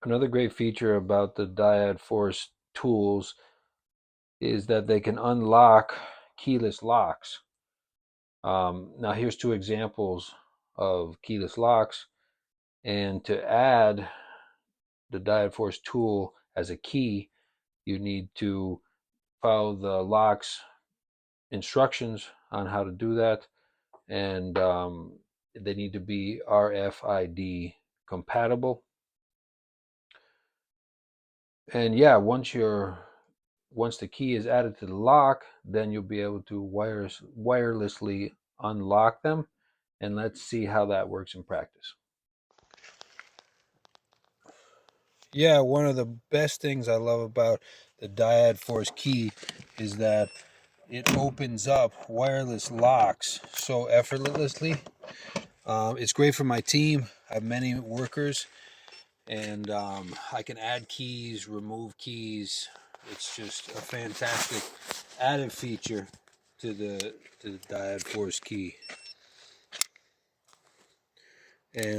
Another great feature about the Dyad Force tools is that they can unlock keyless locks. Now here's two examples of keyless locks. And to add the Dyad Force tool as a key, you need to follow the lock's instructions on how to do that. And they need to be RFID compatible. And yeah, once the key is added to the lock, then you'll be able to wirelessly unlock them. And let's see how that works in practice. Yeah, one of the best things I love about the Dyad Force key is that it opens up wireless locks so effortlessly. It's great for my team. I have many workers, and I can add keys, remove keys. It's just a fantastic added feature to the Dyad Force key. And